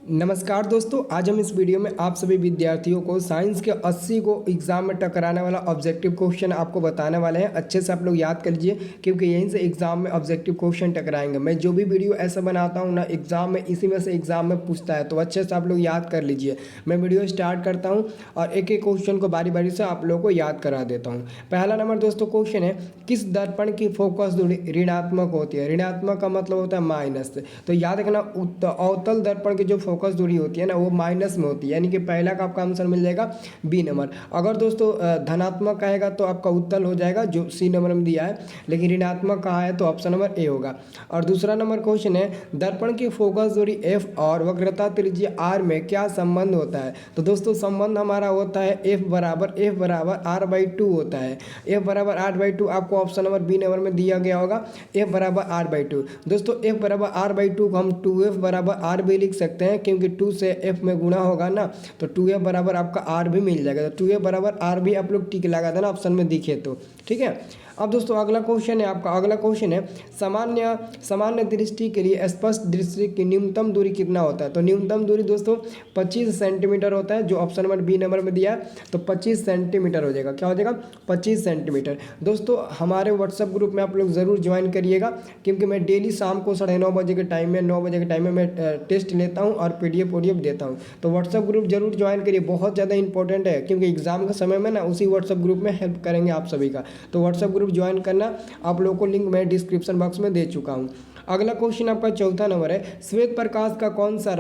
नमस्कार दोस्तों, आज हम इस वीडियो में आप सभी विद्यार्थियों को साइंस के 80 को एग्ज़ाम में टकराने वाला ऑब्जेक्टिव क्वेश्चन आपको बताने वाले हैं। अच्छे से आप लोग याद कर लीजिए क्योंकि यहीं से एग्ज़ाम में ऑब्जेक्टिव क्वेश्चन टकराएंगे। मैं जो भी वीडियो ऐसा बनाता हूं ना एग्ज़ाम में, इसी में से एग्ज़ाम में पूछता है, तो अच्छे से आप लोग याद कर लीजिए। मैं वीडियो स्टार्ट करता हूँ और एक एक क्वेश्चन को बारी बारी से आप लोगों को याद करा देता हूँ। पहला नंबर दोस्तों क्वेश्चन है, किस दर्पण की फोकस दूरी ऋणात्मक होती है? ऋणात्मक का मतलब होता है माइनस। तो याद रखना, अवतल दर्पण की जो फोकस दूरी होती है ना वो माइनस में होती है, यानी कि पहला का आपका आंसर मिल जाएगा बी नंबर। अगर दोस्तों धनात्मक आएगा तो आपका उत्तल हो जाएगा जो सी नंबर में दिया है, लेकिन ऋणात्मक कहा है तो ऑप्शन नंबर ए होगा। और दूसरा नंबर क्वेश्चन है, दर्पण की फोकस दूरी एफ और वक्रता त्रिज्या आर में क्या संबंध होता है? तो दोस्तों संबंध हमारा होता है एफ बराबर r/2 होता है। एफ बराबर r/2 आपको ऑप्शन नंबर बी नंबर में दिया गया होगा, एफ बराबर r/2। दोस्तों एफ बराबर r/2 को हम 2f बराबर r भी लिख सकते हैं, क्योंकि 2 से f में गुणा होगा ना तो 2f बराबर आपका r भी मिल जाएगा। तो 2f बराबर r भी आप लोग टिक लगा देना ऑप्शन में दिखे तो, ठीक है। अब दोस्तों अगला क्वेश्चन है आपका, अगला क्वेश्चन है सामान्य दृष्टि के लिए स्पष्ट दृष्टि की न्यूनतम दूरी कितना होता है? तो न्यूनतम दूरी दोस्तों 25 सेंटीमीटर होता है, जो ऑप्शन नंबर बी नंबर में दिया है। तो 25 सेंटीमीटर हो जाएगा, क्या हो जाएगा 25 सेंटीमीटर। दोस्तों हमारे व्हाट्सएप ग्रुप में आप लोग ज़रूर ज्वाइन करिएगा, क्योंकि मैं डेली शाम को 9:30 बजे के टाइम में 9 बजे के टाइम में मैं टेस्ट लेता हूँ और PDF देता हूँ। तो व्हाट्सएप ग्रुप जरूर ज्वाइन करिए, बहुत ज़्यादा इंपॉर्टेंट है, क्योंकि एग्जाम के समय में ना उसी व्हाट्सएप ग्रुप में हेल्प करेंगे आप सभी का। तो व्हाट्सएप ग्रुप ज्वाइन करना, आप लोगों को लिंक मैं डिस्क्रिप्शन बॉक्स में दे चुका हूँ। अगला क्वेश्चन आपका चौथा नंबर है, श्वेत प्रकाश का कौन सा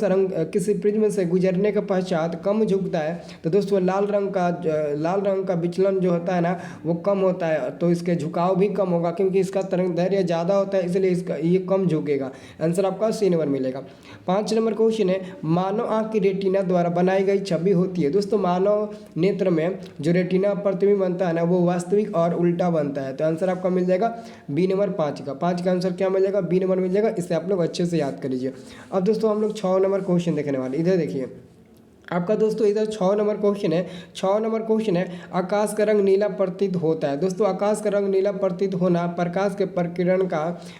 रंग किसी प्रिज्म से गुजरने के पश्चात कम झुकता है? तो दोस्तों लाल रंग का विचलन जो होता है ना वो कम होता है, तो इसके झुकाव भी कम होगा, क्योंकि इसका तरंग दैर्घ्य ज़्यादा होता है, इसलिए इसका ये कम झुकेगा। आंसर आपका सी नंबर मिलेगा। 5 नंबर क्वेश्चन है, मानव आँख की रेटिना द्वारा बनाई गई छवि होती है। दोस्तों मानव नेत्र में जो रेटिना प्रतिबिंब बनता है ना वो वास्तविक और उल्टा बनता है। तो आंसर आपका मिल जाएगा बी नंबर 5 का। 5 का आंसर क्या मिल जाएगा? बी नंबर मिल जाएगा। इसे आप लोग अच्छे से याद कर लीजिए। अब दोस्तों हम लोग 6 नंबर क्वेश्चन देखने वाले, इधर देखिए आपका दोस्तों, इधर 6 नंबर क्वेश्चन है। 6 नंबर क्वेश्चन है, आकाश का रंग नीला प्रतीत होता है। दोस्तों आकाश का रंग नीला प्रतीत होना प्रकाश के प्रकीर्णन का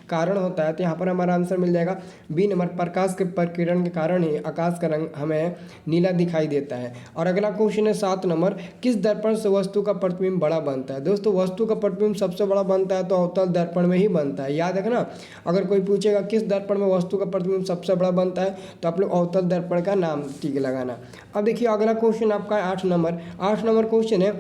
कारण होता है। तो यहाँ पर हमारा आंसर मिल जाएगा बी नंबर, प्रकाश के प्रकीर्णन के कारण ही आकाश का रंग हमें नीला दिखाई देता है। और अगला क्वेश्चन है 7 नंबर, किस दर्पण से वस्तु का प्रतिबिंब बड़ा बनता है? दोस्तों वस्तु का प्रतिबिंब सबसे बड़ा बनता है तो अवतल दर्पण में ही बनता है। याद रखना, अगर कोई पूछेगा किस दर्पण में वस्तु का प्रतिबिंब सबसे बड़ा बनता है तो आप लोग अवतल दर्पण का नाम टिक लगाना। अब देखिए अगला क्वेश्चन आपका 8 नंबर क्वेश्चन है,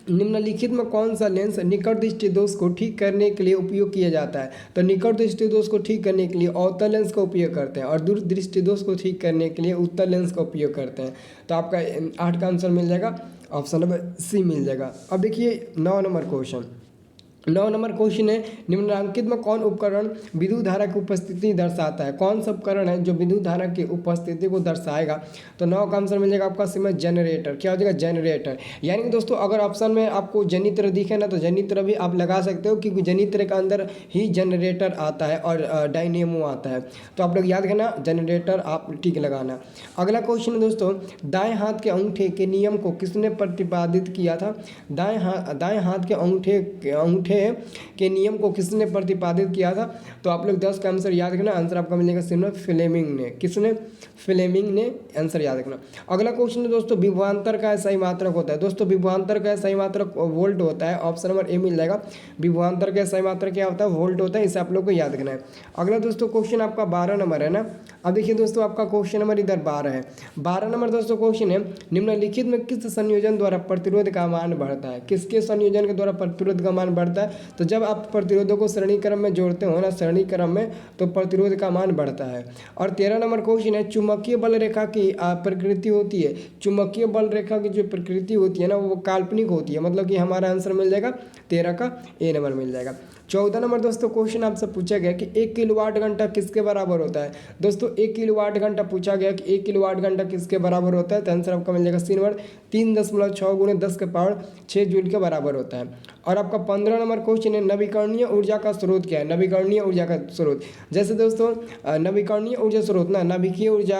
निम्नलिखित में कौन सा लेंस निकट दृष्टि दोष को ठीक करने के लिए उपयोग किया जाता है? तो निकट दृष्टि दोष को ठीक करने के लिए अवतल लेंस का उपयोग करते हैं, और दूर दृष्टि दोष को ठीक करने के लिए उत्तल लेंस का उपयोग करते हैं। तो आपका 8 का आंसर मिल जाएगा, ऑप्शन नंबर सी मिल जाएगा। अब देखिए 9 नंबर क्वेश्चन है, निम्नलिखित में कौन उपकरण विद्युत धारा की उपस्थिति दर्शाता है? कौन सा उपकरण है जो विद्युत धारा की उपस्थिति को दर्शाएगा? तो 9 का आंसर मिल जाएगा आपका सी में जनरेटर। क्या हो जाएगा? जनरेटर। यानी कि दोस्तों अगर ऑप्शन में आपको जनित्र दिखे ना तो जनित्र भी आप लगा सकते हो, क्योंकि जनित्र के अंदर ही जनरेटर आता है और डायनेमो आता है। तो आप लोग याद करना, जनरेटर आप टिक लगाना। अगला क्वेश्चन है दोस्तों, दाएं हाथ के अंगूठे के नियम को किसने प्रतिपादित किया था? दाएं हाथ के अंगूठे के नियम को किसने प्रतिपादित किया था? तो आप लोग 10 का आंसर याद रखना, आंसर आपका मिलेगा सिर्फ फ्लेमिंग ने। किसने? फ्लेमिंग ने, आंसर याद रखना। अगला क्वेश्चन है दोस्तों, विभवांतर का सही मात्रक होता है? दोस्तों विभवांतर का सही मात्रक वोल्ट होता है, ऑप्शन नंबर ए मिल जाएगा। विभवांतर का सही मात्रक क्या होता है? वोल्ट होता है, इसे आप लोग को याद रखना है। अगला दोस्तों क्वेश्चन आपका 12 नंबर है ना। अब देखिए दोस्तों आपका क्वेश्चन नंबर इधर 12 है। 12 नंबर दोस्तों क्वेश्चन है, निम्नलिखित में किस संयोजन द्वारा प्रतिरोध का मान बढ़ता है? किसके संयोजन के द्वारा प्रतिरोध का मान बढ़ता है? तो जब आप प्रतिरोधों को श्रेणी क्रम में जोड़ते हो ना, श्रेणी क्रम में, तो प्रतिरोध का मान बढ़ता है। और 13 नंबर क्वेश्चन है, चुंबकीय बल रेखा की प्रकृति होती है। चुंबकीय बल रेखा की जो प्रकृति होती है ना वो काल्पनिक होती है, मतलब कि हमारा आंसर मिल जाएगा 13 का ए नंबर मिल जाएगा। 14 नंबर दोस्तों क्वेश्चन आपसे पूछा गया कि 1 किलोवाट घंटा किसके बराबर होता है? दोस्तों 1 किलोवाट घंटा पूछा गया कि 1 किलोवाट घंटा किसके बराबर होता है? तो आंसर आपका मिल जाएगा सी नंबर, 3.6 × 10⁻6 जूल के बराबर होता है। और आपका 15 नंबर क्वेश्चन है, नवीकरणीय ऊर्जा का स्रोत क्या है? नवीकरणीय ऊर्जा का स्रोत, जैसे दोस्तों नवीकरणीय ऊर्जा स्रोत ना नाभिकीय ऊर्जा,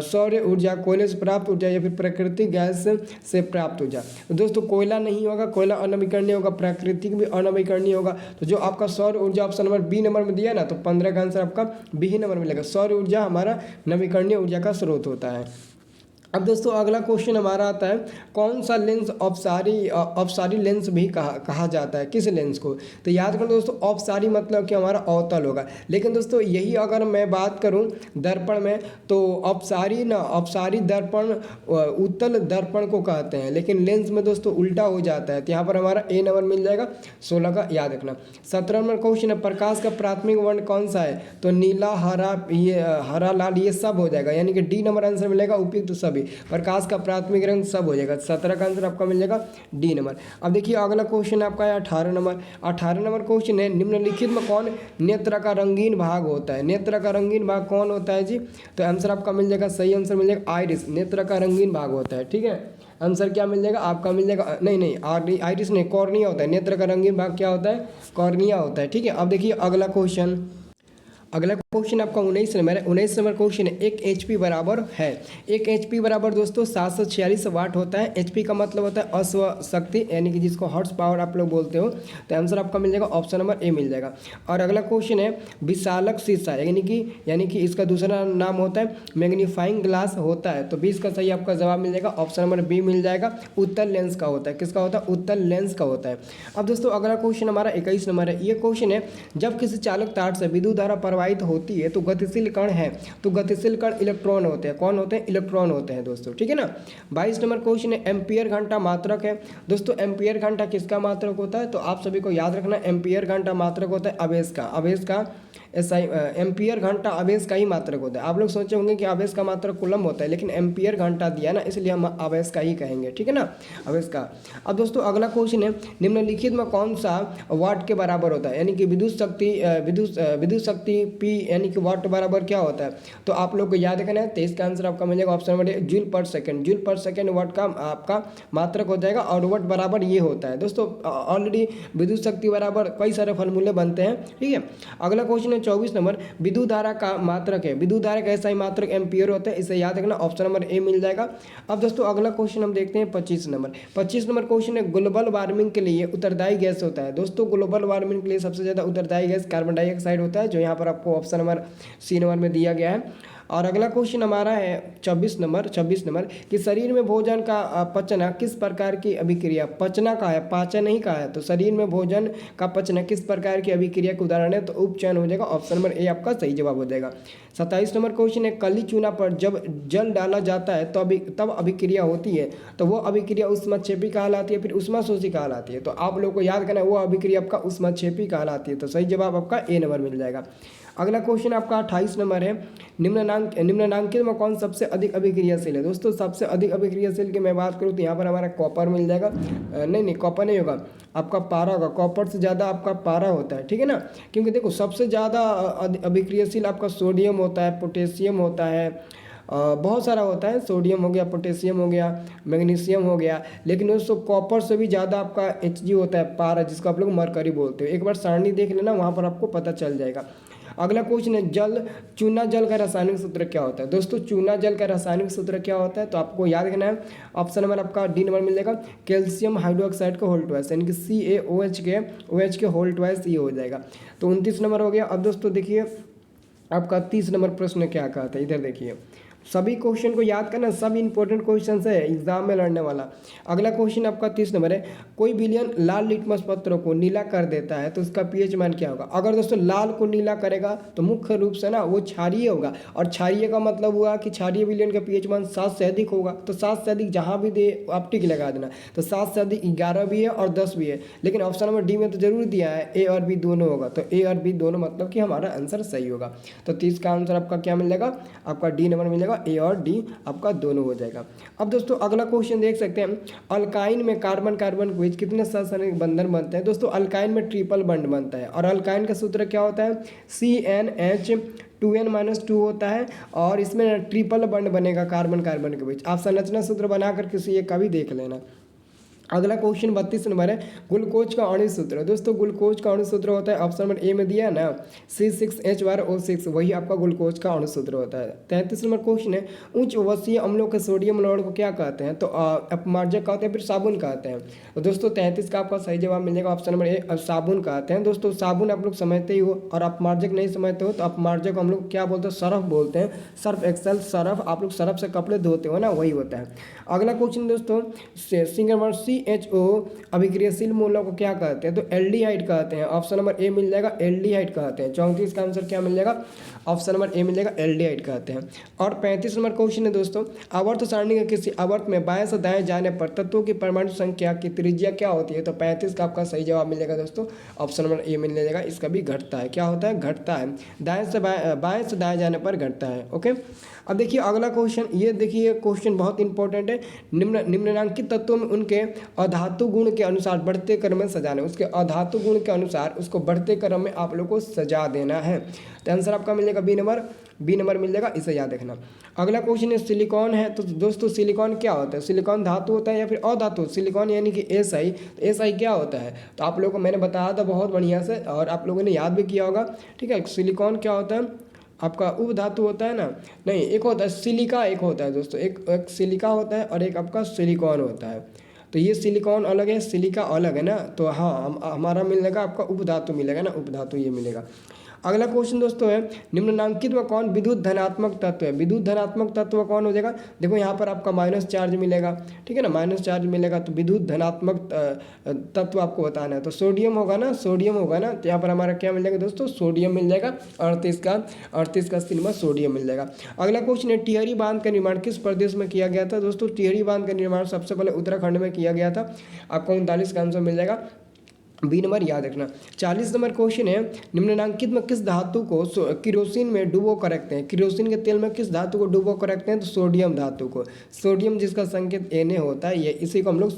सौर ऊर्जा, कोयले से प्राप्त ऊर्जा या फिर प्राकृतिक गैस से प्राप्त ऊर्जा। तो दोस्तों कोयला नहीं होगा, कोयला अनवीकरणीय होगा, प्राकृतिक भी अनवीकरणीय होगा। तो जो जो आपका सौर ऊर्जा ऑप्शन नंबर बी नंबर में दिया ना, तो 15 का आंसर आपका बी ही नंबर मिलेगा। सौर ऊर्जा हमारा नवीकरणीय ऊर्जा का स्रोत होता है। अब दोस्तों अगला क्वेश्चन हमारा आता है, कौन सा लेंस अपसारी लेंस भी कहा जाता है, किस लेंस को? तो याद करो दोस्तों, अपसारी मतलब कि हमारा अवतल होगा। लेकिन दोस्तों यही अगर मैं बात करूं दर्पण में, तो अपसारी दर्पण उत्तल दर्पण को कहते हैं, लेकिन लेंस में दोस्तों उल्टा हो जाता है। तो यहाँ पर हमारा ए नंबर मिल जाएगा 16 का, याद रखना। 17 नंबर क्वेश्चन है, प्रकाश का प्राथमिक वर्ण कौन सा है? तो नीला, हरा, ये हरा, लाल, ये सब हो जाएगा, यानी कि डी नंबर आंसर मिलेगा, उपयुक्त सभी। प्रकाश का प्राथमिक रंग सब हो जाएगा। 17 का आंसर आपका मिल जाएगा डी नंबर। अब देखिए अगला क्वेश्चन आपका है 18 नंबर। 18 नंबर क्वेश्चन है, निम्नलिखित में कौन नेत्र का रंगीन भाग होता है? नेत्र का रंगीन भाग कौन होता है जी? तो आंसर आपका मिल जाएगा, सही आंसर मिल जाएगा आइरिस, नेत्र का रंगीन भाग होता है। ठीक है, आंसर क्या मिल जाएगा आपका? मिल जाएगा नहीं आइरिस नहीं, कॉर्निया होता है। नेत्र का रंगीन भाग क्या होता है? कॉर्निया होता है। ठीक है, अब देखिए अगला क्वेश्चन आपका 19 नंबर है। 19 नंबर क्वेश्चन है, एक HP बराबर है, एक HP बराबर दोस्तों 746 वाट होता है। HP का मतलब होता है अश्व शक्ति, यानी कि जिसको हॉर्स पावर आप लोग बोलते हो। तो आंसर आपका मिल जाएगा ऑप्शन नंबर ए मिल जाएगा। और अगला क्वेश्चन है, विशालक शीशा, यानी कि इसका दूसरा नाम होता है मैग्नीफाइंग ग्लास होता है। तो 20 का सही आपका जवाब मिल जाएगा, ऑप्शन नंबर बी मिल जाएगा, उत्तल लेंस का होता है। किसका होता है? उत्तल लेंस का होता है। अब दोस्तों अगला क्वेश्चन हमारा 21 नंबर है। ये क्वेश्चन है, जब किसी चालक तार से विद्युत धारा प्रवाहित होती है तो गतिशील कण है, तो गतिशील कण इलेक्ट्रॉन होते हैं। कौन होते हैं? इलेक्ट्रॉन होते हैं दोस्तों। ठीक है ना। 22 नंबर क्वेश्चन है, एम्पियर घंटा मात्रक है। दोस्तों एम्पियर घंटा किसका मात्रक होता है? तो आप सभी को याद रखना, एम्पियर घंटा मात्रक होता है आवेश का SI एम्पियर घंटा आवेश का ही मात्रक होता है। आप लोग सोचे होंगे कि आवेश का मात्रक कूलम होता है, लेकिन एम्पियर घंटा दिया ना, इसलिए हम आवेश का ही कहेंगे। ठीक है ना, आवेश का। अब दोस्तों अगला क्वेश्चन है, निम्नलिखित में कौन सा वाट के बराबर होता है? यानी कि विद्युत शक्ति P यानी कि वाट बराबर क्या होता है? तो आप लोग को याद रखना है। 23 का आंसर आपका मिल जाएगा option number A, joule per second. Joule per second watt का आपका मात्रक हो जाएगा, और वाट बराबर ये होता है दोस्तों। ऑलरेडी विद्युत शक्ति बराबर कई सारे फॉर्मूले बनते हैं। ठीक है, अगला क्वेश्चन है 24 नंबर, विद्युत धारा का मात्रक है। विद्युत धारा का ऐसा ही मात्रक एम्पियर होता है, इसे याद रखना, ऑप्शन नंबर ए मिल जाएगा। अब दोस्तों अगला क्वेश्चन हम देखते हैं 25 नंबर। 25 नंबर क्वेश्चन है, ग्लोबल वार्मिंग के लिए उत्तरदायी गैस होता है। दोस्तों ग्लोबल वार्मिंग के लिए सबसे ज़्यादा उत्तरदायी गैस कार्बन डाइऑक्साइड होता है, जो यहाँ पर आपको ऑप्शन नंबर सी नंबर में दिया गया है। और अगला क्वेश्चन हमारा है 26 नंबर कि शरीर में भोजन का पचना किस प्रकार की अभिक्रिया? पचना का है, पाचन नहीं का है। तो शरीर में भोजन का पचना किस प्रकार की अभिक्रिया का उदाहरण है? तो उपचयन हो जाएगा, ऑप्शन नंबर ए आपका सही जवाब हो जाएगा। 27 नंबर क्वेश्चन है, कली चूना पर जब जल डाला जाता है तो तब अभिक्रिया होती है, तो वो अभिक्रिया उष्माक्षेपी कहलाती है, फिर उष्माशोषी कहलाती है। तो आप लोग को याद करना है, वो अभिक्रिया आपका उष्माक्षेपी कहलाती है। तो सही जवाब आपका ए नंबर मिल जाएगा। अगला क्वेश्चन आपका 28 नंबर है, निम्नलिखित में कौन सबसे अधिक अभिक्रियाशील है? दोस्तों सबसे अधिक अभिक्रियाशील की मैं बात करूँ तो यहाँ पर हमारा कॉपर मिल जाएगा। नहीं कॉपर नहीं होगा, आपका पारा होगा। कॉपर से ज़्यादा आपका पारा होता है। ठीक है ना, क्योंकि देखो सबसे ज़्यादा अभिक्रियाशील आपका सोडियम होता है, पोटेशियम होता है, बहुत सारा होता है। सोडियम हो गया, पोटेशियम हो गया, मैग्नीशियम हो गया, लेकिन दोस्तों कॉपर से भी ज़्यादा आपका Hg होता है, पारा, जिसको आप लोग मरकरी बोलते हो। एक बार सारणी देख लेना, वहाँ पर आपको पता चल जाएगा। अगला क्वेश्चन है, चूना जल का रासायनिक सूत्र क्या होता है? दोस्तों चूना जल का रासायनिक सूत्र क्या होता है? तो आपको याद रखना है, ऑप्शन नंबर आपका डी नंबर मिल जाएगा, कैल्शियम हाइड्रोक्साइड का होल ट्वाइस, यानी कि CaOH के होल ट्वाइस ये हो जाएगा। तो 29 नंबर हो गया। अब दोस्तों देखिए आपका 30 नंबर प्रश्न क्या कहता है, इधर देखिए। सभी क्वेश्चन को याद करना, सब इंपॉर्टेंट क्वेश्चन है एग्जाम में लड़ने वाला। अगला क्वेश्चन आपका 30 नंबर है, कोई विलयन लाल लिटमस पत्रों को नीला कर देता है तो उसका पीएच मान क्या होगा? अगर दोस्तों लाल को नीला करेगा तो मुख्य रूप से ना वो क्षारीय होगा, और क्षारीय का मतलब हुआ कि क्षारीय विलयन का पीएच मान 7 से अधिक होगा। तो 7 से अधिक जहाँ भी दे आप टिक लगा देना। तो 7 से अधिक 11 भी है और 10 भी है, लेकिन ऑप्शन नंबर डी में तो जरूर दिया है ए और बी दोनों होगा। तो ए और बी दोनों मतलब कि हमारा आंसर सही होगा। तो 30 का आंसर आपका क्या मिल जाएगा? आपका डी नंबर मिल जाएगा, ए और डी आपका दोनों हो जाएगा। अब दोस्तों अगला क्वेश्चन देख सकते हैं, अल्काइन में कार्बन कार्बन के बीच कितने सस्पर्क बंधन बनते हैं? दोस्तों अल्काइन में ट्रिपल बंड बनता है, और अल्काइन का सूत्र क्या होता है? CnH2n-2 होता है, और इसमें ट्रिपल बंड बनेगा कार्बन कार्बन के बीच। आप संरचना सूत्र बनाकर किसी एक का भी देख लेना। अगला क्वेश्चन 32 नंबर है, ग्लूकोज का अणु सूत्र। दोस्तों ग्लूकोज का अणु सूत्र होता है, ऑप्शन नंबर ए में दिया है ना, C6H12O6, वही आपका ग्लूकोज का अणु सूत्र होता है। 33 नंबर क्वेश्चन है, उच्च वसीय अम्लों के सोडियम लवण को क्या कहते हैं? तो अपमार्जक कहते हैं, फिर साबुन कहते हैं। तो दोस्तों 33 का आपका सही जवाब मिलेगा ऑप्शन नंबर ए, साबुन कहते हैं। दोस्तों साबुन आप लोग समझते ही हो, और अपमार्जक नहीं समझते हो तो अपमार्जक हम लोग क्या बोलते हैं? सर्फ बोलते हैं। सर्फ एक्सेल सर्फ, आप लोग सर्फ से कपड़े धोते हो ना, वही होता है। अगला क्वेश्चन दोस्तों, सिंगल CHO अभिक्रियाशील मूल्यों को क्या कहते हैं? तो एल्डिहाइड कहते हैं। ऑप्शन नंबर ए मिल जाएगा, एल्डिहाइड कहते हैं। 34 का आंसर क्या मिल जाएगा? ऑप्शन नंबर ए मिलेगा, एल्डिहाइड कहते हैं। और 35 नंबर क्वेश्चन है दोस्तों, आवर्त सारणी के किसी आवर्त में बाएं से दाएं जाने पर तत्वों की परमाणु संख्या की त्रिज्या क्या होती है? तो 35 का आपका सही जवाब मिलेगा दोस्तों, ऑप्शन नंबर ए मिल जाएगा। इसका भी घटता है, क्या होता है? घटता है। बाएं से दाएं जाने पर घटता है। ओके, अब देखिए अगला क्वेश्चन, ये देखिए क्वेश्चन बहुत इंपॉर्टेंट है। निम्नलिखित तत्वों में उनके अधातु गुण के अनुसार बढ़ते क्रम में सजाना है। उसके अधातु गुण के अनुसार उसको बढ़ते क्रम में आप लोग को सजा देना है। तो आंसर आपका मिलेगा बी नंबर मिल जाएगा, इसे याद रखना। अगला क्वेश्चन है, सिलिकॉन है। तो दोस्तों सिलिकॉन क्या होता है? सिलिकॉन धातु होता है या फिर अधातु? सिलिकॉन यानी कि SI। तो SI क्या होता है? तो आप लोगों को मैंने बताया था बहुत बढ़िया से, और आप लोगों ने याद भी किया होगा। ठीक है, सिलिकॉन क्या होता है? आपका उपधातु होता है ना, नहीं, एक होता है सिलिका, एक होता है दोस्तों, एक सिलिका होता है और एक आपका सिलिकॉन होता है। तो ये सिलिकॉन अलग है, सिलिका अलग है ना। तो हाँ, हमारा मिलेगा आपका उपधातु मिलेगा ना, उपधातु ये मिलेगा। अगला क्वेश्चन दोस्तों है, निम्नलिखित में कौन विद्युत धनात्मक तत्व है? विद्युत धनात्मक तत्व कौन हो जाएगा? देखो यहाँ पर आपका माइनस चार्ज मिलेगा, ठीक है ना, माइनस चार्ज मिलेगा। तो विद्युत धनात्मक तत्व आपको बताना है, तो सोडियम होगा ना, सोडियम होगा ना। तो यहाँ पर हमारा क्या मिल जाएगा दोस्तों? सोडियम मिल जाएगा। 38 का सिनेमा सोडियम मिल जाएगा। अगला क्वेश्चन है, टिहरी बांध का निर्माण किस प्रदेश में किया गया था? दोस्तों टिहरी बांध का निर्माण सबसे पहले उत्तराखंड में किया गया था। आपको 39 का आंसर मिल जाएगा, बी नंबर याद रखना। 40 नंबर क्वेश्चन है, निम्नलिखित में किस धातु को किरोसिन में डुबो कर रखते हैं? किरोसिन के तेल में किस धातु को डुबो कर रखते हैं? तो सोडियम धातु को। सोडियम जिसका संकेत Na होता है, ये इसी को हम लोग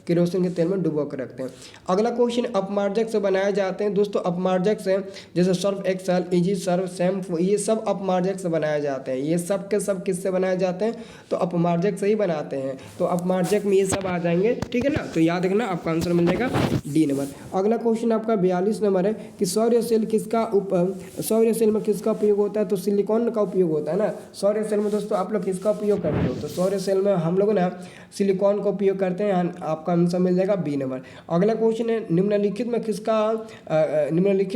किरोसिन के तेल में डुबो कर रखते हैं। अगला क्वेश्चन, अपमार्जक से बनाए जाते हैं। दोस्तों अपमार्जक से, जैसे Surf Excel, easy Surf, shampoo, ये सब अपमार्जक से बनाए जाते हैं। ये सब के सब किससे बनाए जाते हैं? तो अपमार्जक से ही बनाते हैं। तो अपमार्जक में ये सब आ जाएंगे, ठीक है ना। तो याद रखना, आपका आंसर मिल जाएगा डी नंबर। अगला क्वेश्चन आपका 42 नंबर है कि सौर सेल में किसका उपयोग होता है? तो सिलिकॉन का उपयोग होता है ना। सौर सेल में दोस्तों आप लोग किसका उपयोग करते हो? तो सौर सेल में हम लोग ना सिलिकॉन का उपयोग करते हैं। आपका आंसर मिल जाएगा बी नंबर। अगला क्वेश्चन है, निम्नलिखित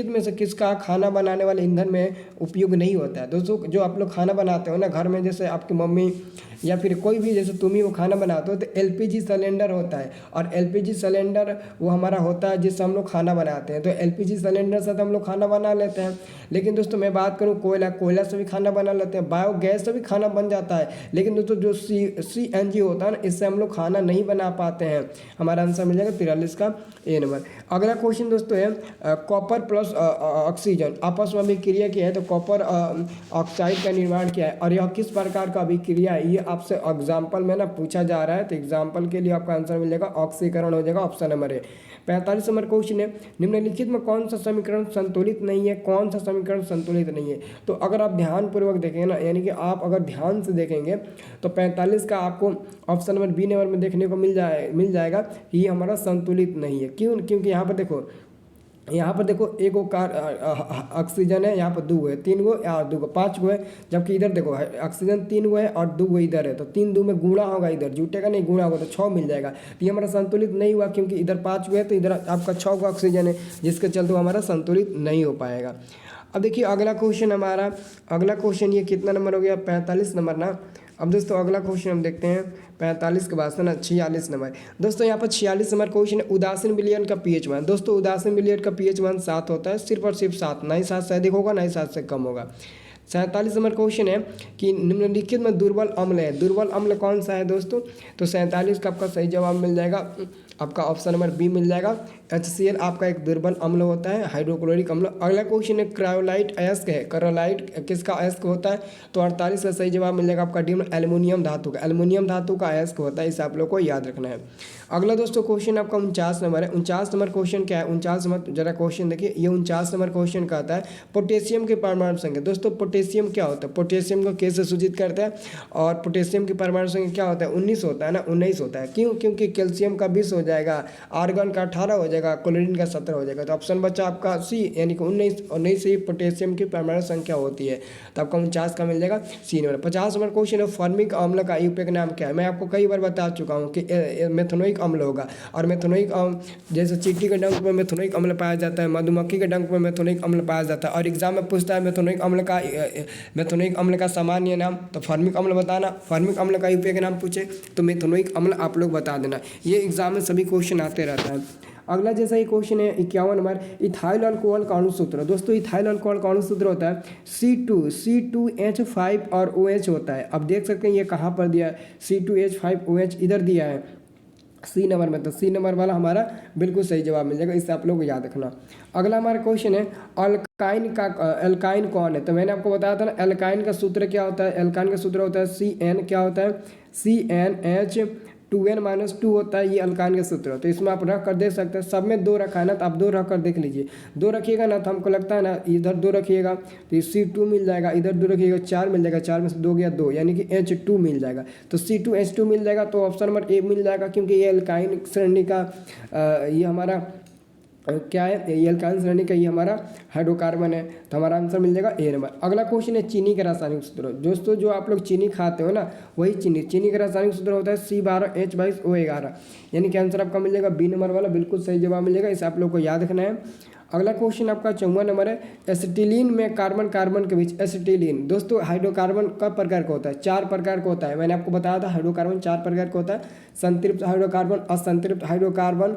में से किसका खाना बनाने वाले ईंधन में उपयोग नहीं होता है? दोस्तों जो आप लोग खाना बनाते हो ना घर में, जैसे आपकी मम्मी या फिर कोई भी, जैसे तुम ही वो खाना बनाते हो, तो LPG सिलेंडर होता है। और LPG सिलेंडर वो हमारा होता है जिससे हम लोग खाना बनाते हैं। तो LPG सिलेंडर से तो हम लोग खाना बना लेते हैं। लेकिन दोस्तों मैं बात करूँ कोयला से भी खाना बना लेते हैं, बायोगैस से भी खाना बन जाता है। लेकिन दोस्तों जो CNG होता है ना, इससे हम लोग खाना नहीं बना पाते हैं। हमारा आंसर मिल जाएगा 43 का ए नंबर। अगला क्वेश्चन दोस्तों है, कॉपर प्लस ऑक्सीजन आपस में अभिक्रिया क्या है? तो कॉपर ऑक्साइड का निर्माण किया है। और यह किस प्रकार का अभिक्रिया है? ये आपसे एग्जाम्पल में ना पूछा जा रहा है। तो एग्जाम्पल के लिए आपका आंसर मिलेगा ऑक्सीकरण हो जाएगा, ऑप्शन नंबर ए। 45 नंबर क्वेश्चन है, निम्नलिखित में कौन सा समीकरण संतुलित नहीं है? कौन सा समीकरण संतुलित नहीं है? तो अगर आप ध्यानपूर्वक देखेंगे ना, यानी कि आप अगर ध्यान से देखेंगे तो 45 का आपको ऑप्शन नंबर बी नंबर में देखने को मिल जाएगा कि ये हमारा संतुलित नहीं है। क्योंकि यहाँ पर देखो एक गो ऑक्सीजन है, यहाँ पर 2 है, 3 गो और 2 गो 5 गो है। जबकि इधर देखो ऑक्सीजन 3 गो है और 2 गो इधर है। तो 3 2 में गुणा होगा, इधर जुटेगा नहीं, गुणा होगा तो 6 मिल जाएगा। तो ये हमारा संतुलित नहीं हुआ, क्योंकि इधर 5 गो है तो इधर आपका 6 गो ऑक्सीजन है, जिसके चलते हमारा संतुलित नहीं हो पाएगा। अब देखिए अगला क्वेश्चन ये कितना नंबर हो गया? 45 नंबर ना। अब दोस्तों अगला क्वेश्चन हम देखते हैं 45 के बाद से ना 46 नंबर। दोस्तों यहाँ पर 46 नंबर क्वेश्चन है, उदासीन विलयन का pH मान। दोस्तों उदासीन विलयन का pH मान 7 होता है, सिर्फ और सिर्फ 7, ना ही 7 से अधिक होगा ना ही 7 से कम होगा। 47 नंबर क्वेश्चन है कि निम्नलिखित में दुर्बल अम्ल है। दुर्बल अम्ल कौन सा है दोस्तों? तो 47 का आपका सही जवाब मिल जाएगा, आपका ऑप्शन नंबर बी मिल जाएगा। HCl आपका एक दुर्बल अम्ल होता है, हाइड्रोक्लोरिक अम्ल। अगला क्वेश्चन है, क्रायोलाइट अयस्क है। क्रायोलाइट किसका अयस्क होता है? तो 48 का सही जवाब मिलेगा आपका डी, एल्युमिनियम धातु का। एल्युमिनियम धातु का अयस्क होता है, इसे आप लोग को याद रखना है। अगला दोस्तों क्वेश्चन आपका 49 नंबर है। 49 नंबर क्वेश्चन क्या है? 49 नंबर जरा क्वेश्चन देखिए, ये 49 नंबर क्वेश्चन का आता है पोटेशियम के परमाणु संख्या। दोस्तों पोटेशियम क्या होता है? पोटेशियम को के से सूचित करते हैं, और पोटेशियम की परमाणु संख्या क्या होता है? 19 होता है ना, 19 होता है। क्यों? क्योंकि कैल्शियम का 20 हो जाएगा, आर्गन का 18 हो जाएगा, क्लोरीन का 17 हो जाएगा। तो ऑप्शन बचा आपका सी, यानी कि 19 ही पोटेशियम की परमाणु संख्या होती है, तो आपका 49 का मिल जाएगा सी नंबर। 50 नंबर क्वेश्चन है, फॉर्मिक अम्ल का यूपीए का नाम क्या है। मैं आपको कई बार बता चुका हूँ कि मेथनोइक अम्ल होगा, और मेथनोइक जैसे चींटी के डंक में मेथनोइक अम्ल पाया जाता है, मधुमक्खी के डंक में मेथनोइक अम्ल पाया जाता है, और एग्जाम में पूछता है मेथनोइक अम्ल का सामान्य नाम, तो फॉर्मिक अम्ल बताना। फॉर्मिक अम्ल का यूपीए का नाम पूछे तो मेथनोइक अम्ल आप लोग बता देना। ये एग्जाम में सभी क्वेश्चन आते रहता है। अगला जैसा ये क्वेश्चन है 51 नंबर, इथाइल अल्कोहल का अणुसूत्र। दोस्तों इथाइल अल्कोहल का अणुसूत्र होता है C2H5 और OH होता है। अब देख सकते हैं ये कहाँ पर दिया है, C2H5 OH इधर दिया है सी नंबर में, तो सी नंबर वाला हमारा बिल्कुल सही जवाब मिल जाएगा, इससे आप लोग को याद रखना। अगला हमारा क्वेश्चन है एल्काइन कौन है। तो मैंने आपको बताया था ना, एल्काइन का सूत्र क्या होता है। एल्काइन का सूत्र होता है CN, क्या होता है CnH2n-2 होता है, ये अल्काइन का सूत्र होता है। इसमें आप रख कर देख सकते हैं, सब में 2 रखा है ना, तो आप 2 रख कर देख लीजिए। 2 रखिएगा ना तो हमको लगता है ना इधर 2 रखिएगा तो C2 मिल जाएगा, इधर 2 रखिएगा 4 मिल जाएगा, 4 में से 2 गया 2, यानी कि H2 मिल जाएगा। तो C2H2 मिल जाएगा, तो ऑप्शन नंबर ए मिल जाएगा, क्योंकि ये अल्काइन श्रेणी का ये हमारा क्या है, ये अल्काइन श्रेणी का ये हमारा हाइड्रोकार्बन है, तो हमारा आंसर मिल जाएगा ए नंबर। अगला क्वेश्चन है चीनी का रासायनिक सूत्र। दोस्तों जो आप लोग चीनी खाते हो ना, वही चीनी का रासायनिक सूत्र होता है C12H22O11, यानी कि आंसर आपका मिल जाएगा बी नंबर वाला, बिल्कुल सही जवाब मिल जाएगा, इसे आप लोग को याद रखना है। अगला क्वेश्चन आपका 54 नंबर है, एसिटिलीन में कार्बन के बीच एसिटिलीन। दोस्तों हाइड्रोकार्बन कब प्रकार का होता है, 4 प्रकार का होता है। मैंने आपको बताया था हाइड्रोकार्बन 4 प्रकार का होता है, संतृप्त हाइड्रोकार्बन, असंतृप्त हाइड्रोकार्बन,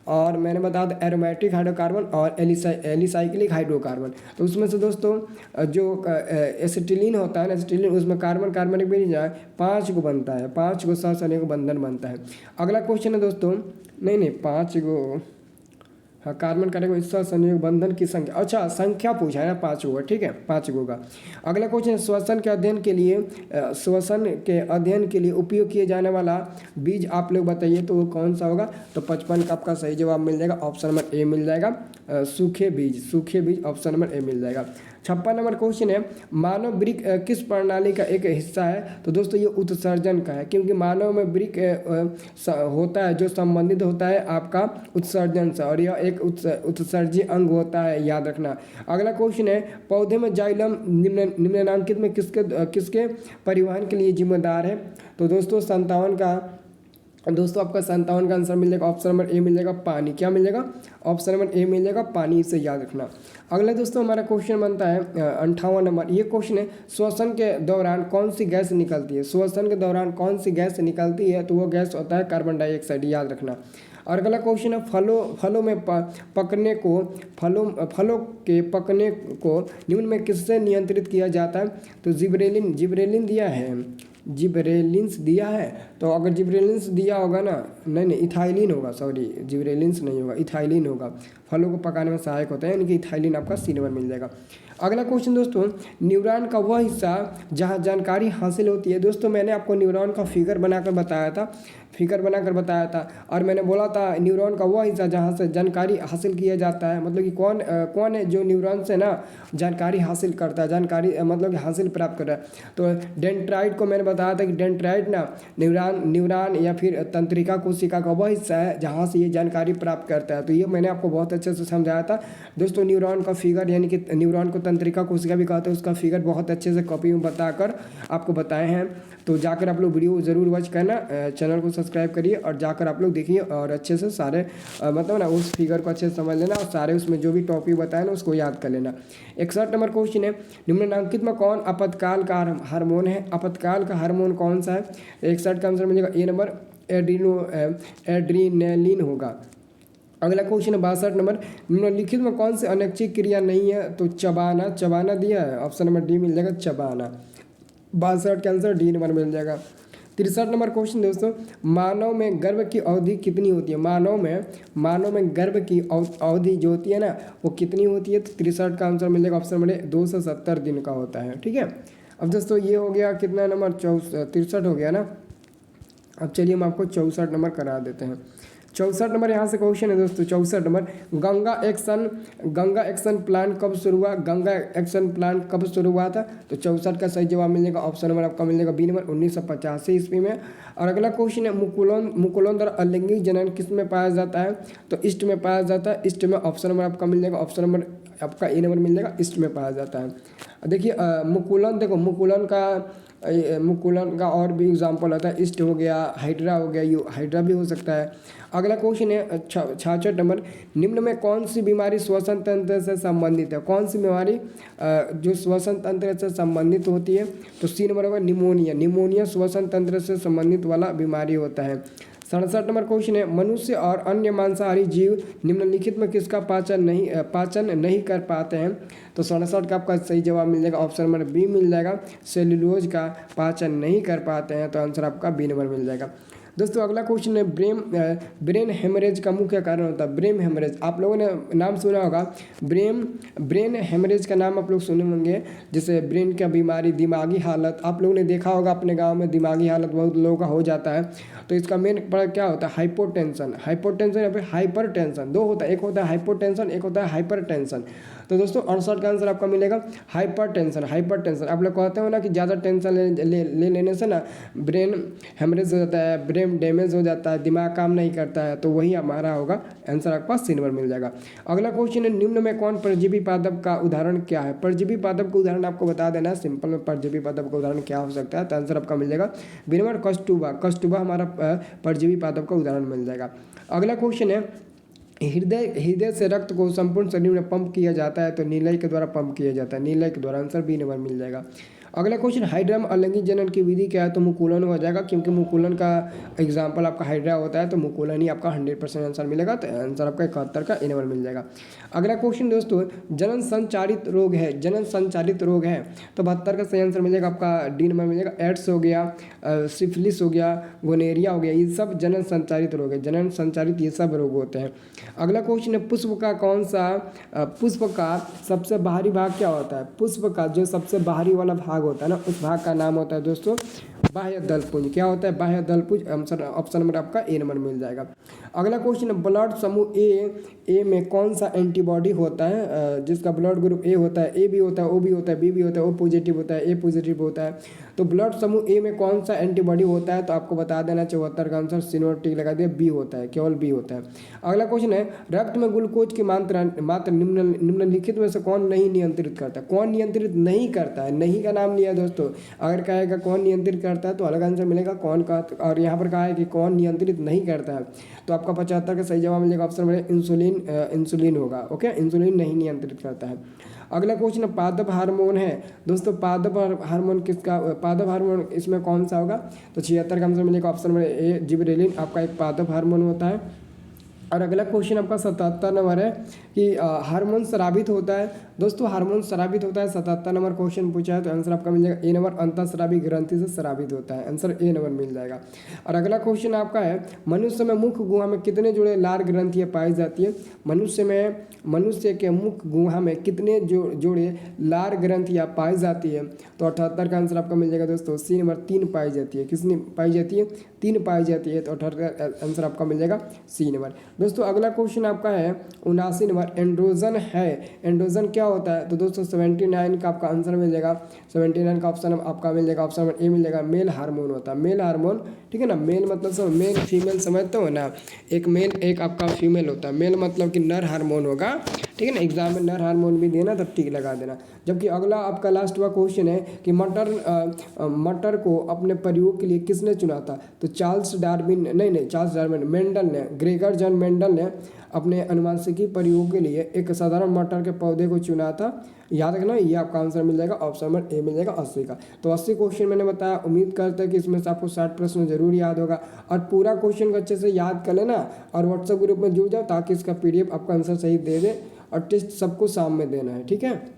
और मैंने बताया था एरोमेटिक हाइड्रोकार्बन और एलिसाइक्लिक हाइड्रोकार्बन। तो उसमें से दोस्तों जो एसिटिलीन होता है ना, एसिटिलीन उसमें कार्बन एक भी जाए 5 को बनता है, 5 को सहसंयोजक बंधन बनता है। अगला क्वेश्चन है दोस्तों, नहीं 5 को, हाँ कार्बन करेगा इसका संयोग बंधन की संख्या, अच्छा संख्या पूछा है ना 5 गो, ठीक है 5 गो का। अगला क्वेश्चन, श्वसन के अध्ययन के लिए उपयोग किए जाने वाला बीज आप लोग बताइए, तो वो कौन सा होगा। तो 55 का आपका सही जवाब मिल जाएगा, ऑप्शन नंबर ए मिल जाएगा, सूखे बीज ऑप्शन नंबर ए मिल जाएगा। 56 नंबर क्वेश्चन है, मानव वृक्क किस प्रणाली का एक हिस्सा है। तो दोस्तों ये उत्सर्जन का है, क्योंकि मानव में वृक्क होता है जो संबंधित होता है आपका उत्सर्जन से, और यह एक उत्सर्जी अंग होता है, याद रखना। अगला क्वेश्चन है, पौधे में जाइलम निम्नलिखित में किसके परिवहन के लिए जिम्मेदार है। तो दोस्तों 57 का, दोस्तों आपका 57 का आंसर मिल जाएगा, ऑप्शन नंबर ए मिल जाएगा, पानी। क्या मिल जाएगा, ऑप्शन नंबर ए मिल जाएगा, पानी, इसे याद रखना। अगला दोस्तों हमारा क्वेश्चन बनता है 58 नंबर, ये क्वेश्चन है, श्वसन के दौरान कौन सी गैस निकलती है। श्वसन के दौरान कौन सी गैस निकलती है, तो वो गैस होता है कार्बन डाइऑक्साइड, याद रखना। और अगला क्वेश्चन है, फलों में पकने को फलों के पकने को निम्न में किससे नियंत्रित किया जाता है। तो जिब्रेलिन दिया है, जिब्रेलिन्स दिया है। तो अगर जिब्रेलिन्स दिया होगा ना, नहीं इथाइलिन होगा, सॉरी जिब्रेलिन्स नहीं होगा, इथाइलिन होगा, फलों को पकाने में सहायक होता है, यानी कि इथाइलिन आपका सी नंबर मिल जाएगा। अगला क्वेश्चन दोस्तों, न्यूरॉन का वह हिस्सा जहाँ जानकारी हासिल होती है। दोस्तों मैंने आपको न्यूरॉन का फिगर बनाकर बताया था, और मैंने बोला था न्यूरॉन का वह हिस्सा जहाँ से जानकारी हासिल किया जाता है, मतलब कि कौन है जो न्यूरॉन से ना जानकारी हासिल करता है, जानकारी मतलब कि हासिल प्राप्त कर रहा है। तो डेंड्राइट को मैंने बताया था कि डेंड्राइट ना न्यूरॉन या फिर तंत्रिका कोशिका का वह हिस्सा है जहाँ से ये जानकारी प्राप्त करता है। तो ये मैंने आपको बहुत अच्छे से समझाया था दोस्तों। न्यूरॉन का फिगर, यानी कि न्यूरॉन को तंत्रिका कोशिका भी कहते हैं, उसका फिगर बहुत अच्छे से कॉपी में बताकर आपको बताए हैं। तो जाकर आप लोग वीडियो ज़रूर वॉच करना, चैनल को सब्सक्राइब करिए और जाकर आप लोग देखिए और अच्छे से सारे मतलब ना उस फिगर को अच्छे से समझ लेना, और सारे उसमें जो भी टॉपिक बताए ना उसको याद कर लेना। 61 नंबर क्वेश्चन है, निम्नलिखित में कौन आपातकाल का हार्मोन है। आपातकाल का हार्मोन कौन सा है। 61 का आंसर मिलेगा ए नंबर, एड्रीनलिन होगा। अगला क्वेश्चन है 62 नंबर, निम्नलिखित में कौन से अनैच्छिक क्रिया नहीं है। तो चबाना दिया है, ऑप्शन नंबर डी मिल जाएगा, चबाना। 62 का आंसर डी नंबर मिल जाएगा। 63 नंबर क्वेश्चन दोस्तों, मानव में गर्भ की अवधि कितनी होती है। मानव में गर्भ की अवधि जो होती है ना वो कितनी होती है। तो 63 का आंसर मिल जाएगा, ऑप्शन नंबर 270 दिन का होता है, ठीक है। अब दोस्तों ये हो गया कितना नंबर, 63 हो गया ना। अब चलिए हम आपको 64 नंबर करा देते हैं। 64 नंबर यहाँ से क्वेश्चन है दोस्तों। 64 नंबर, गंगा एक्शन प्लान कब शुरू हुआ? गंगा एक्शन प्लान कब शुरू हुआ था? तो 64 का सही जवाब मिलेगा ऑप्शन नंबर आपका मिलेगा बी नंबर 1985 ईस्वी में। और अगला क्वेश्चन है, मुकुलोंद्र अलैंगिक जनन किस में पाया जाता है? तो ईस्ट में पाया जाता है। ईस्ट में ऑप्शन नंबर आपका मिल जाएगा, ऑप्शन नंबर आपका ए नंबर मिल जाएगा, ईस्ट में पाया जाता है। देखिए मुकुलन, देखो मुकुलन का और भी एग्जाम्पल होता है, ईस्ट हो गया, हाइड्रा हो गया, हाइड्रा भी हो सकता है। अगला क्वेश्चन है 66 नंबर, निम्न में कौन सी बीमारी श्वसन तंत्र से संबंधित है? कौन सी बीमारी जो श्वसन तंत्र से संबंधित होती है? तो सी नंबर होगा निमोनिया श्वसन तंत्र से संबंधित वाला बीमारी होता है। 67 नंबर क्वेश्चन है, मनुष्य और अन्य मांसाहारी जीव निम्नलिखित में किसका पाचन नहीं कर पाते हैं? तो 67 का आपका सही जवाब मिल जाएगा, ऑप्शन नंबर बी मिल जाएगा, सेल्यूलोज का पाचन नहीं कर पाते हैं। तो आंसर आपका बी नंबर मिल जाएगा। दोस्तों अगला क्वेश्चन है, ब्रेन हेमरेज का मुख्य कारण होता है। ब्रेन हेमरेज आप लोगों ने नाम सुना होगा, ब्रेन हेमरेज का नाम आप लोग सुने होंगे, जैसे ब्रेन का बीमारी, दिमागी हालत। आप लोगों ने देखा होगा अपने गांव में दिमागी हालत बहुत लोगों का हो जाता है। तो इसका मेन पर क्या होता है? हाइपोटेंशन या फिर हाइपर टेंशन, दो होता है, एक होता है हाइपोटेंशन, एक होता है हाइपर टेंशन। तो दोस्तों 68 का आंसर आपका मिलेगा हाइपर टेंशन। आप लोग कहते हो ना कि ज़्यादा टेंशन ले लेने से ना ब्रेन हेमरेज हो जाता है, ब्रेन डैमेज हो जाता है, दिमाग काम नहीं करता है। तो वही हमारा होगा आंसर, आपके पास सी नंबर मिल जाएगा। अगला क्वेश्चन है, निम्न में कौन परजीवी पादप का उदाहरण क्या है? परजीवी पादप का उदाहरण आपको बता देना है, सिंपल में परजीवी पादप का उदाहरण क्या हो सकता है? तो आंसर आपका मिल जाएगा बी नंबर कस्तूबा हमारा परजीवी पादप का उदाहरण मिल जाएगा। अगला क्वेश्चन है, हृदय से रक्त को संपूर्ण शरीर में पंप किया जाता है। तो नीलय के द्वारा पंप किया जाता है, नीलय के द्वारा। आंसर बी नंबर मिल जाएगा। अगला क्वेश्चन, हाइड्रा में अलैंगिक जनन की विधि क्या है? तो मुकुलन हो जाएगा, क्योंकि मुकुलन का एग्जाम्पल आपका हाइड्रा होता है, तो मुकुलन ही आपका 100% आंसर मिलेगा। तो आंसर आपका 71 का ए नंबर मिल जाएगा। अगला क्वेश्चन दोस्तों, जनन संचारित रोग है, तो 72 का सही आंसर मिल जाएगा आपका डी नंबर मिल जाएगा। एड्स हो गया, सिफिलिस हो गया, गोनेरिया हो गया, ये सब जनन संचारित रोग है, जनन संचारित ये सब रोग होते हैं। अगला क्वेश्चन है, पुष्प का सबसे बाहरी भाग क्या होता है? पुष्प का जो सबसे बाहरी वाला भाग होता है ना, उस भाग का नाम होता है दोस्तों बाह्य दलपुंज। क्या होता है? बाह्य दलपुंज। ऑप्शन नंबर आपका ए नंबर मिल जाएगा। अगला क्वेश्चन है, ब्लड समूह ए में कौन सा एंटीबॉडी होता है? जिसका ब्लड ग्रुप ए होता है, ए भी होता है, ओ भी होता है, बी भी होता है, ओ पॉजिटिव होता है, ए पॉजिटिव होता है। तो ब्लड समूह ए में कौन सा एंटीबॉडी होता है? तो आपको बता देना 74 का आंसर सिनोटिक लगा दिया, बी होता है, केवल बी होता है। अगला क्वेश्चन है, रक्त में ग्लूकोज की मात्रा निम्नलिखित में से कौन नहीं नियंत्रित करता है? कौन नियंत्रित नहीं करता है? नहीं का नाम लिया दोस्तों। अगर कहेगा कौन नियंत्रित करता है तो अलग आंसर मिलेगा कौन का, और यहाँ पर कहा है कि कौन नियंत्रित नहीं करता है। तो आपका 75 का सही जवाब मिलेगा, ऑप्शन में इंसुलिन होगा। ओके, इंसुलिन नहीं नियंत्रित करता है। अगला क्वेश्चन पादप हार्मोन है दोस्तों, पादप हार्मोन इसमें कौन सा होगा? तो 76 का आंसर मिलेगा, ऑप्शन में ए जिबरेलिन आपका एक पादप हार्मोन होता है। और अगला क्वेश्चन आपका 77 नंबर है कि हार्मोन स्रावित होता है। दोस्तों हार्मोन स्रावित होता है, 77 नंबर क्वेश्चन पूछा है, तो आंसर आपका मिल जाएगा ए नंबर, अंतःस्रावी ग्रंथि से स्रावित होता है। आंसर ए नंबर मिल जाएगा। और अगला क्वेश्चन आपका है, मनुष्य में मुख गुहा में कितने जोड़े लार ग्रंथियाँ पाई जाती है? मनुष्य के मुख गुहा में कितने जोड़े लार ग्रंथियाँ पाई जाती है? तो 78 का आंसर आपका मिल जाएगा दोस्तों, सी नंबर 3 पाई जाती है। कितनी पाई जाती है? 3 पाई जाती है। तो 78 का आंसर आपका मिल जाएगा सी नंबर। दोस्तों अगला क्वेश्चन आपका है 79 नंबर, एंड्रोजन है। एंड्रोजन क्या होता है? तो दोस्तों 79 का आपका आंसर मिल जाएगा, 79 का ऑप्शन आपका मिल जाएगा, ऑप्शन नंबर ए मिल जाएगा। मेल हार्मोन होता है, मेल हार्मोन, ठीक है ना। मेल मतलब सब मेल फीमेल समझते हो ना, एक मेल एक आपका फीमेल होता है। मेल मतलब कि नर हार्मोन होगा, ठीक है ना। एग्जाम में नर हार्मोन भी देना तब टिक लगा देना। जबकि अगला आपका लास्ट हुआ क्वेश्चन है कि मटर को अपने प्रयोग के लिए किसने चुना था? तो चार्ल्स डार्विन मेंडल ने, ग्रेगर जॉन मेंडल ने अपने अनुवांशिकी प्रयोग के लिए एक साधारण मटर के पौधे को चुना था। याद रखना, ये आपका आंसर मिल जाएगा, ऑप्शन नंबर ए मिल जाएगा 80 का। तो 80 क्वेश्चन मैंने बताया, उम्मीद करते हैं कि इसमें से आपको 60 प्रश्न जरूर याद होगा। और पूरा क्वेश्चन को अच्छे से याद कर लेना और व्हाट्सएप ग्रुप में जुड़ जाओ, ताकि इसका PDF आपका आंसर सही दे दे। और टेस्ट सबको शाम में देना है, ठीक है।